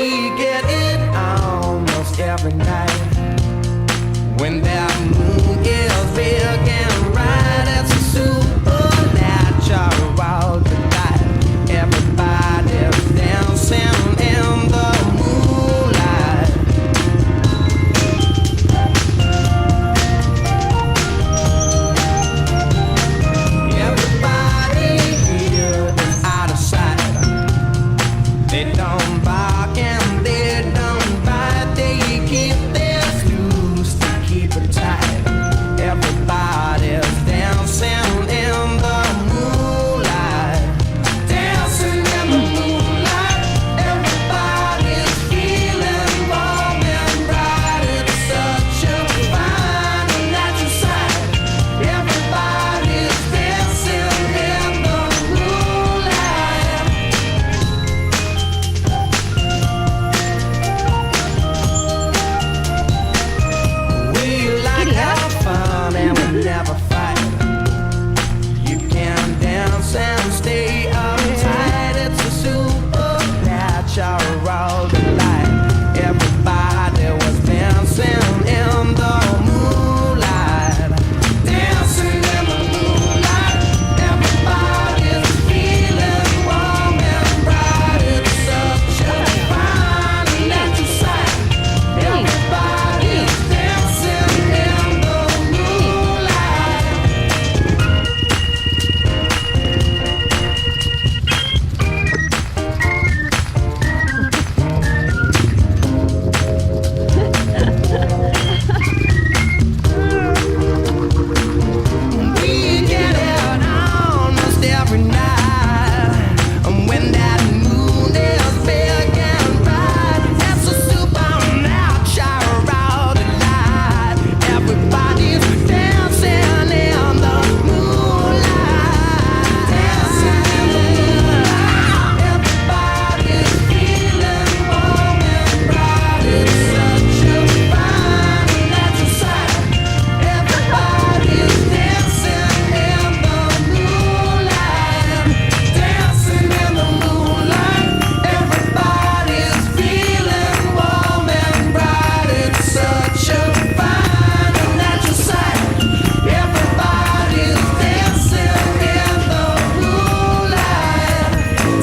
We get it almost every night. When that moon is big and bright, it's a supernatural delight. Everybody's dancing in the moonlight. Everybody here is out of sight. They don't bark and they don't bite. They keep their screws to keep it tight. Everybody's dancing in the moonlight. Dancing in the moonlight. Everybody's feeling warm and bright. It's such a fine and natural sight. Everybody's dancing in the moonlight. We like our fun and we never fight. You can dance and stay uptight. It's a supernatural delight. Everybody was dancing in the moonlight. Dancing in the moonlight. Everybody's feeling warm and bright. It's such a fine and natural sight. Everybody's dancing in the moonlight. We get it almost every night. And when that moon is big and bright, it's a supernatural delight. Everybody's dancing in the moonlight. Dancing in the moonlight. Everybody's feeling warm and bright. It's such a fine and natural sight. Everybody's dancing in the moonlight. Dancing in the moonlight. Everybody's feeling warm and bright. It's such a fine and natural sight. Everybody's dancing in the moonlight.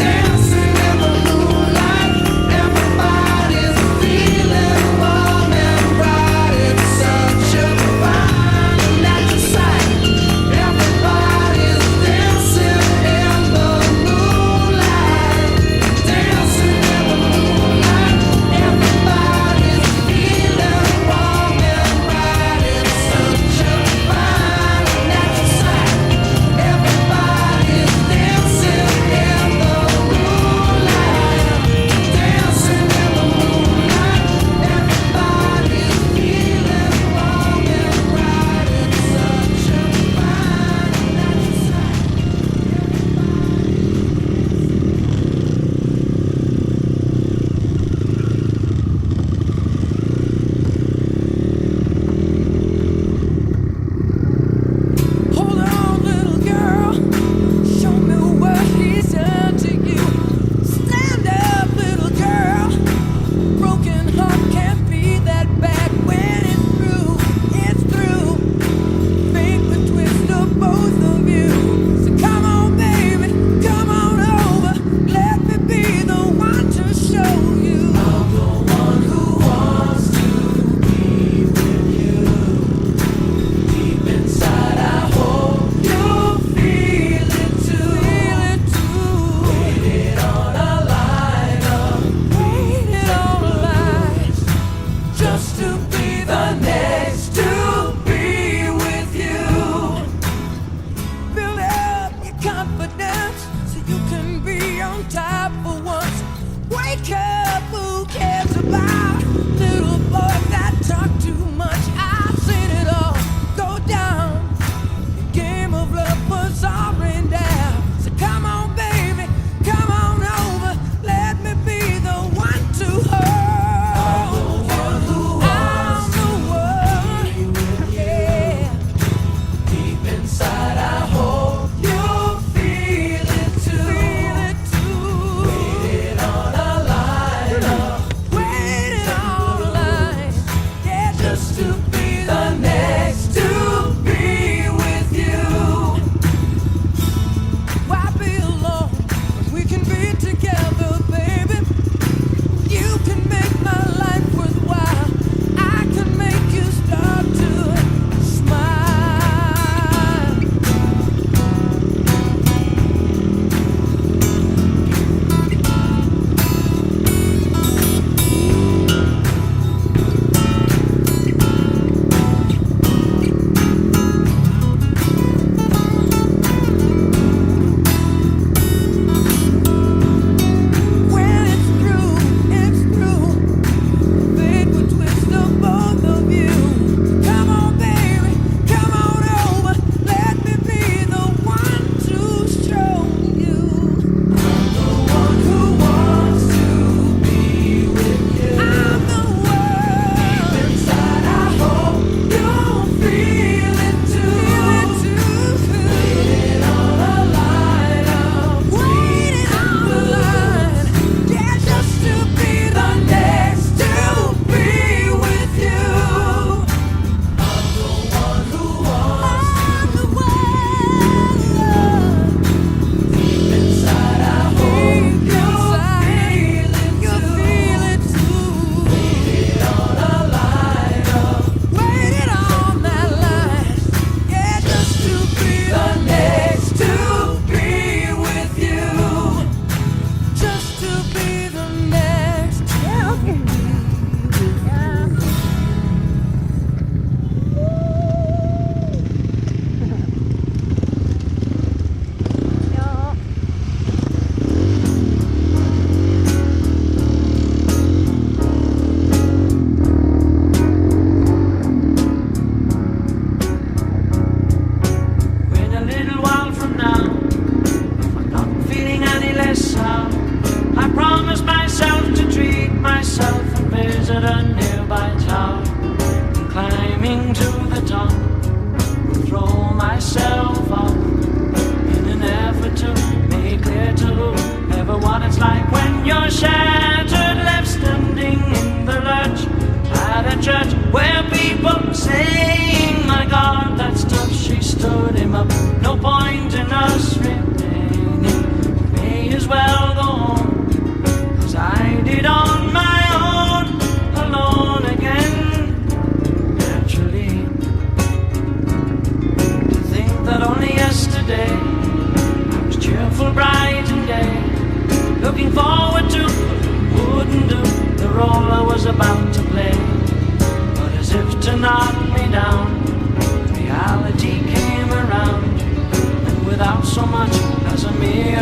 Dancing in the moonlight. Everybody's feeling warm and bright. It's such a fine and natural sight. Everybody's dancing in the moonlight. Dancing in the moonlight. Everybody's feeling warm and bright. It's such a fine and natural sight. Everybody's dancing in the moonlight. Dancing in the moonlight. Everybody's feeling warm and bright. It's such a fine and natural sight. Hold on, little girl. Show me what he's done to you. Stand up, little girl. Broken heart can't be that bad when it's through. It's through. Make the twist of both of you. So come on, baby, come on over. Let me be the one to show you. I'm the one who wants to be with you. Deep inside, I hope you feel it too. Waited on a line up, waited on a line, just to be the next to be with you. Build up your confidence so you can be on top for once. Wake up, who cares about little boys that talk too much? I've seen it all go down. The game of love was already down. So come on, baby, come on over. Let me be the one to hold you. I'm the one, yeah. Deep inside, I hope you feel it too. Waited on a line up.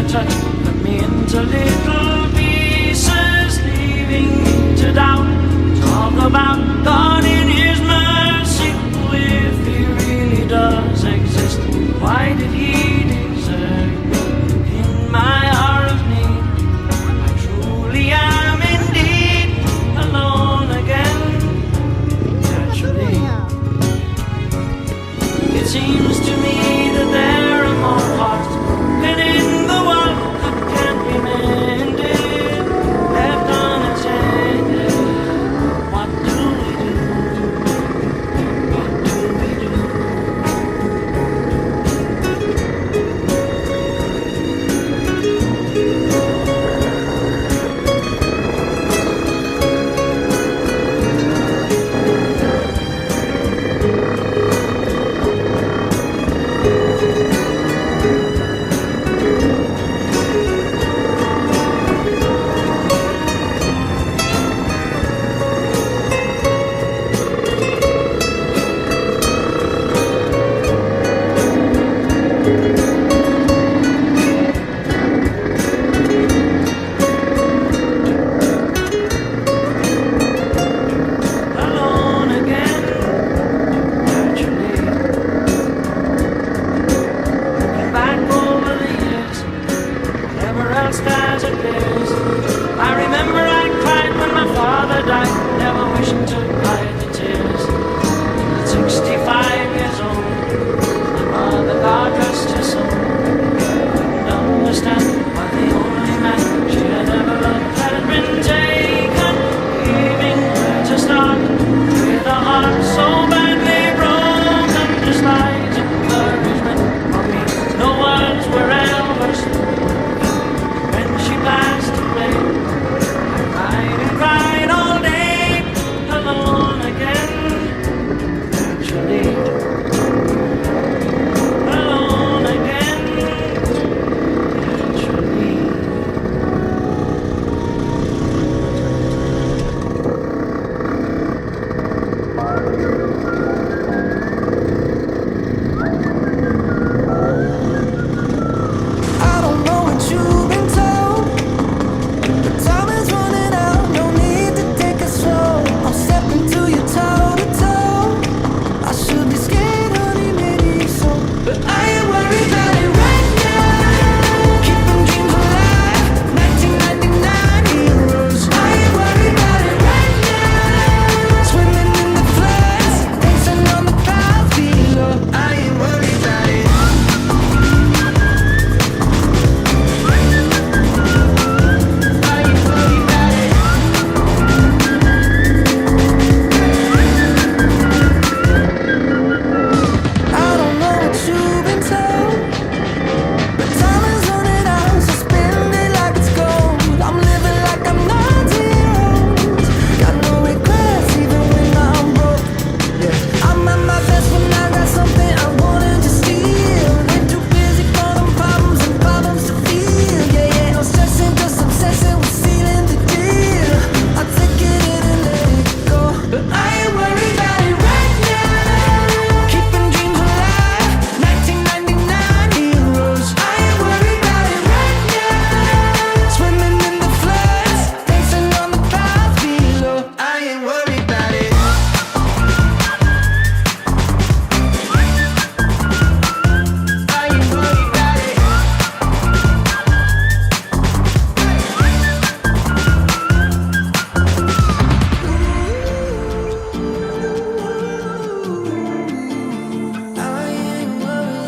touch